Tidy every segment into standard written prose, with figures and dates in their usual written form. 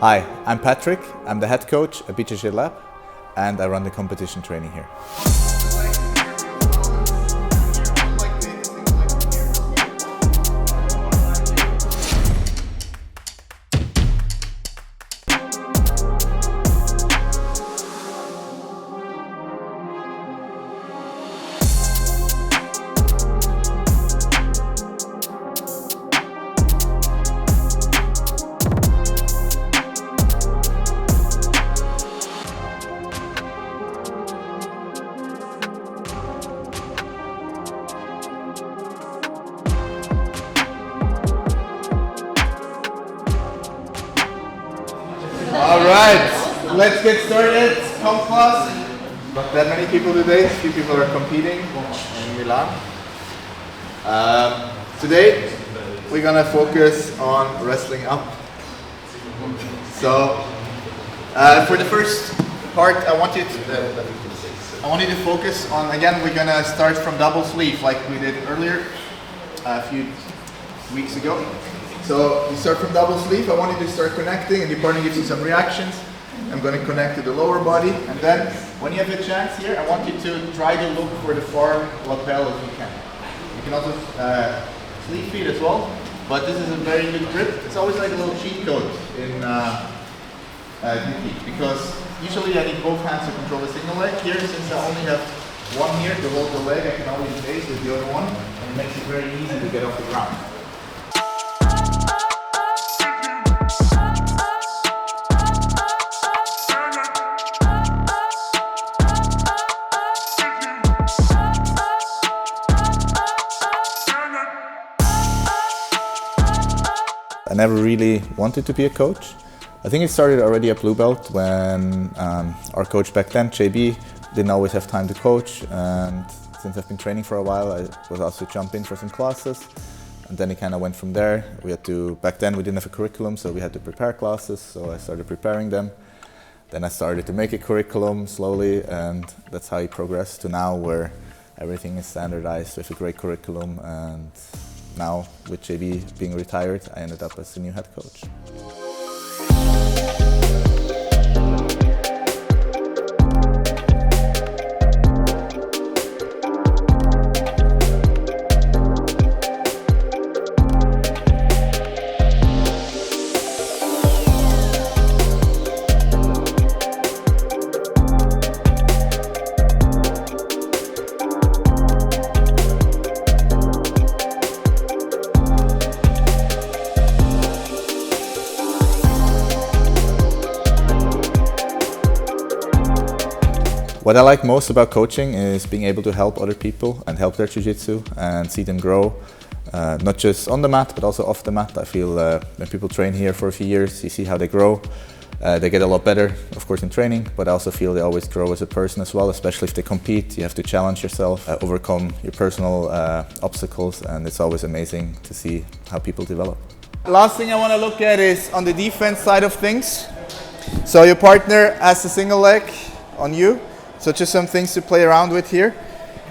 Hi, I'm Patrick. I'm the head coach at BJJ Lab and I run the competition training here. Alright, let's get started. Come class. Not that many people today, a few people are competing in Milan. Today we're gonna focus on wrestling up. So for the first part I want you to focus on, again we're gonna start from double sleeve like we did earlier a few weeks ago. So you start from double sleeve. I want you to start connecting and your partner gives you some reactions. I'm going to connect to the lower body, and then when you have a chance here, I want you to try to look for the far lapel if you can. You can also sleeve feed as well, but this is a very good grip. It's always like a little cheat code in DP, because usually I need both hands to control the single leg. Here, since I only have one here to hold the leg, I can always base with the other one, and it makes it very easy to get off the ground. I never really wanted to be a coach. I think it started already at Blue Belt when our coach back then, JB, didn't always have time to coach, and since I've been training for a while I was asked to jump in for some classes, and then it kind of went from there. Back then we didn't have a curriculum, so we had to prepare classes, so I started preparing them. Then I started to make a curriculum slowly, and that's how it progressed to now where everything is standardized with a great curriculum, and now, with JB being retired, I ended up as the new head coach. What I like most about coaching is being able to help other people and help their jiu-jitsu and see them grow, not just on the mat but also off the mat. I feel when people train here for a few years, you see how they grow. They get a lot better, of course, in training, but I also feel they always grow as a person as well, especially if they compete. You have to challenge yourself, overcome your personal obstacles, and it's always amazing to see how people develop. Last thing I want to look at is on the defense side of things. So your partner has a single leg on you. So just some things to play around with here.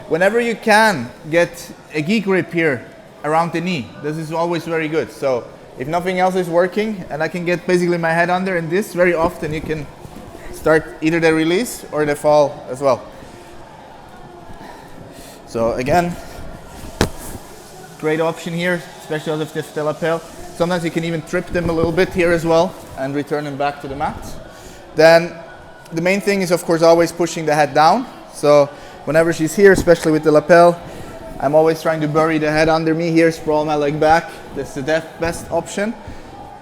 Whenever you can, get a gi grip here around the knee. This is always very good. So if nothing else is working and I can get basically my head under in this, very often you can start either the release or the fall as well. So again, great option here, especially if the lapel. Sometimes you can even trip them a little bit here as well and return them back to the mat. Then the main thing is, of course, always pushing the head down. So whenever she's here, especially with the lapel, I'm always trying to bury the head under me here, sprawl my leg back. That's the best option.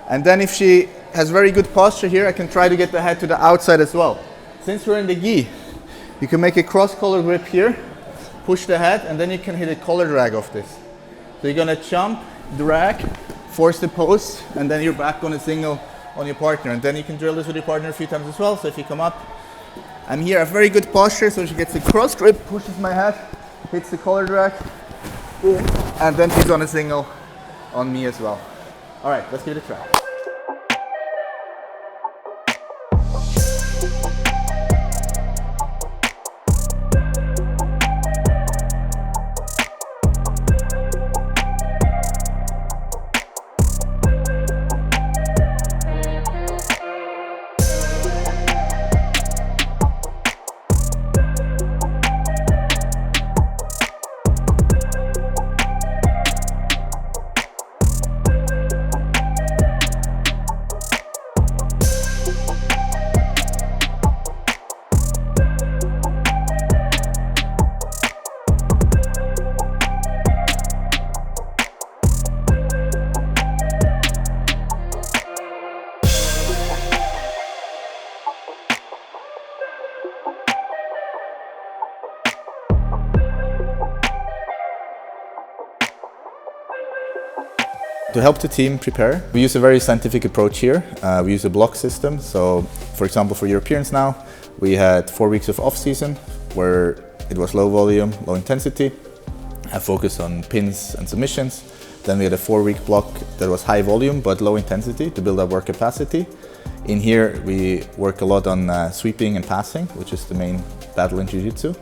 And then if she has very good posture here, I can try to get the head to the outside as well. Since we're in the gi, you can make a cross collar grip here, push the head, and then you can hit a collar drag off this. So you're gonna jump, drag, force the post, and then you're back on a single on your partner, and then you can drill this with your partner a few times as well. So if you come up, I'm here, I have very good posture, so she gets a cross grip, pushes my head, hits the collar drag, and then she's on a single on me as well. All right, let's give it a try. To help the team prepare, we use a very scientific approach here. We use a block system. So, for example, for Europeans now, we had 4 weeks of off-season where it was low volume, low intensity, a focus on pins and submissions. Then we had a 4-week block that was high volume but low intensity to build up work capacity. In here, we work a lot on sweeping and passing, which is the main battle in Jiu-Jitsu.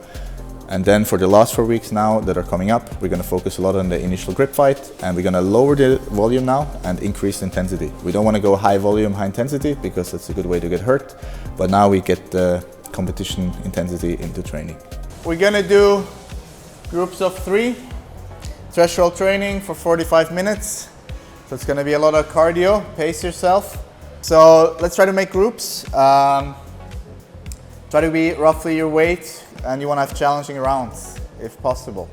And then for the last 4 weeks now that are coming up, we're going to focus a lot on the initial grip fight, and we're going to lower the volume now and increase intensity. We don't want to go high volume, high intensity because that's a good way to get hurt, but now we get the competition intensity into training. We're going to do groups of 3, threshold training for 45 minutes. So it's going to be a lot of cardio, pace yourself. So let's try to make groups. Try to be roughly your weight, and you want to have challenging rounds if possible.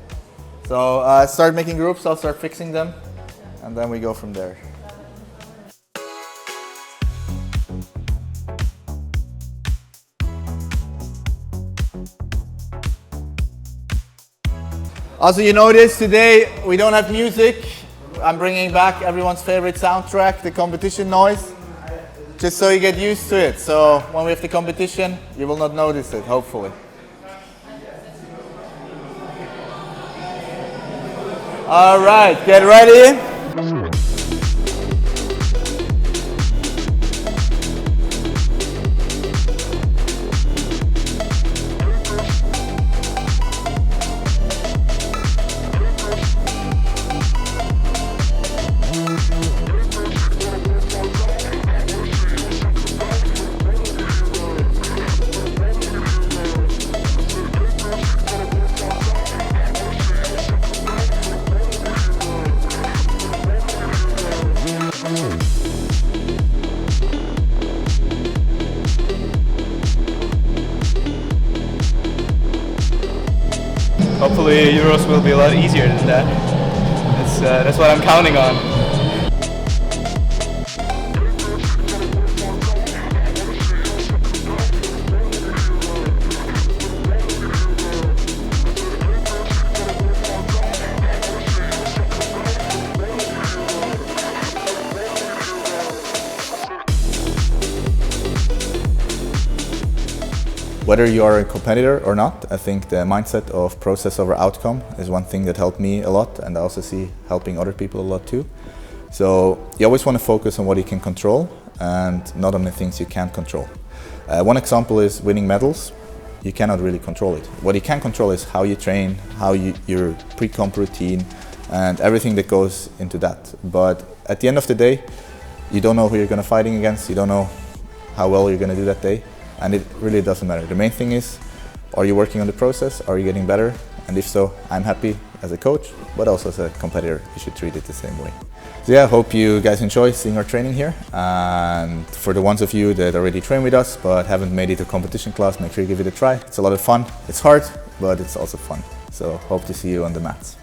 So start making groups, I'll start fixing them, and then we go from there. Also, you notice today we don't have music. I'm bringing back everyone's favorite soundtrack, the competition noise, just so you get used to it. So when we have the competition, you will not notice it, hopefully. All right, get ready. Hopefully Euros will be a lot easier than that. That's what I'm counting on. Whether you are a competitor or not, I think the mindset of process over outcome is one thing that helped me a lot, and I also see helping other people a lot too. So you always want to focus on what you can control and not on the things you can't control. One example is winning medals. You cannot really control it. What you can control is how you train, your pre-comp routine, and everything that goes into that. But at the end of the day, you don't know who you're going to fighting against, you don't know how well you're going to do that day. And it really doesn't matter. The main thing is, are you working on the process? Are you getting better? And if so, I'm happy as a coach, but also as a competitor, you should treat it the same way. So yeah, I hope you guys enjoy seeing our training here. And for the ones of you that already train with us, but haven't made it to competition class, make sure you give it a try. It's a lot of fun. It's hard, but it's also fun. So hope to see you on the mats.